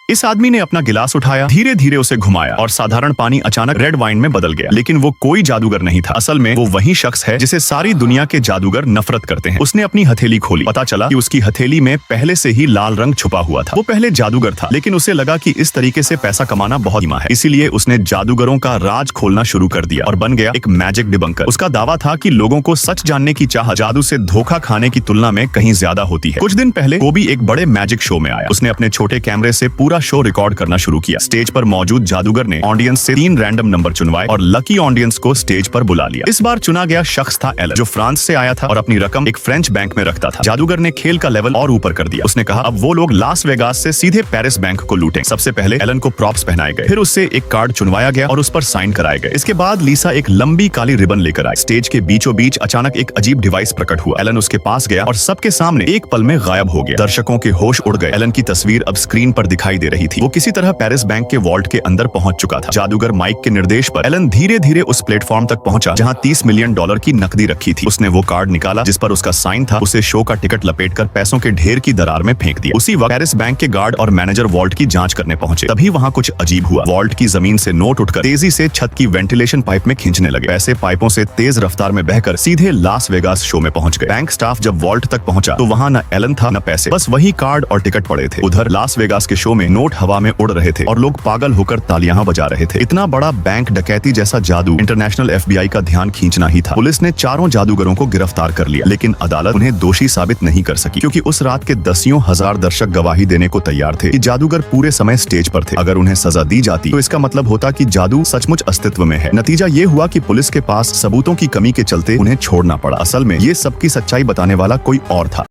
इस आदमी ने अपना गिलास उठाया, धीरे धीरे उसे घुमाया और साधारण पानी अचानक रेड वाइन में बदल गया। लेकिन वो कोई जादूगर नहीं था। असल में वो वही शख्स है जिसे सारी दुनिया के जादूगर नफरत करते हैं। उसने अपनी हथेली खोली, पता चला कि उसकी हथेली में पहले से ही लाल रंग छुपा हुआ था। वो पहले जादूगर था, लेकिन उसे लगा कि इस तरीके से पैसा कमाना बहुत धीमा है, इसीलिए उसने जादूगरों का राज खोलना शुरू कर दिया और बन गया एक मैजिक डिबंकर। उसका दावा था कि लोगों को सच जानने की चाह जादू से धोखा खाने की तुलना में कहीं ज्यादा होती है। कुछ दिन पहले कोबी एक बड़े मैजिक शो में आया। उसने अपने छोटे कैमरे से पूरा शो रिकॉर्ड करना शुरू किया। स्टेज पर मौजूद जादूगर ने ऑडियंस से 3 रैंडम नंबर चुनवाए और लकी ऑडियंस को स्टेज पर बुला लिया। इस बार चुना गया शख्स था एलन, जो फ्रांस से आया था और अपनी रकम एक फ्रेंच बैंक में रखता था। जादूगर ने खेल का लेवल और ऊपर कर दिया। उसने कहा अब वो लोग लास वेगास से सीधे पेरिस बैंक को लूटें। सबसे पहले एलन को प्रॉप्स पहनाए गए, फिर उससे एक कार्ड चुनवाया गया और उस पर साइन कराए गए। इसके बाद लीसा एक लंबी काली रिबन लेकर आई। स्टेज के बीचों बीच अचानक एक अजीब डिवाइस प्रकट हुआ। एलन उसके पास गया और सबके सामने एक पल में गायब हो गया। दर्शकों के होश उड़ गए। एलन की तस्वीर अब स्क्रीन पर दिखाई दे रही थी। वो किसी तरह पेरिस बैंक के वॉल्ट के अंदर पहुंच चुका था। जादूगर माइक के निर्देश पर एलन धीरे धीरे उस प्लेटफॉर्म तक पहुंचा जहां $30 मिलियन की नकदी रखी थी। उसने वो कार्ड निकाला जिस पर उसका साइन था, उसे शो का टिकट लपेटकर पैसों के ढेर की दरार में फेंक दिया। उसी वक्त पेरिस बैंक के गार्ड और मैनेजर वॉल्ट की जांच करने पहुंचे। तभी वहां कुछ अजीब हुआ। वॉल्ट की जमीन से नोट उठकर तेजी से छत की वेंटिलेशन पाइप में खींचने लगे। पैसे पाइपों से तेज रफ्तार में बहकर सीधे लास वेगास शो में पहुंच गए। बैंक स्टाफ जब वॉल्ट तक पहुंचा तो वहां न एलन था न पैसे, बस वही कार्ड और टिकट पड़े थे। उधर लास वेगास के शो में नोट हवा में उड़ रहे थे और लोग पागल होकर तालियां बजा रहे थे। इतना बड़ा बैंक डकैती जैसा जादू इंटरनेशनल FBI का ध्यान खींचना ही था। पुलिस ने चारों जादूगरों को गिरफ्तार कर लिया, लेकिन अदालत उन्हें दोषी साबित नहीं कर सकी, क्योंकि उस रात के दसियों हजार दर्शक गवाही देने को तैयार थे कि जादूगर पूरे समय स्टेज पर थे। अगर उन्हें सजा दी जाती तो इसका मतलब होता कि जादू सचमुच अस्तित्व में है। नतीजा ये हुआ कि पुलिस के पास सबूतों की कमी के चलते उन्हें छोड़ना पड़ा। असल में ये सबकी सच्चाई बताने वाला कोई और था।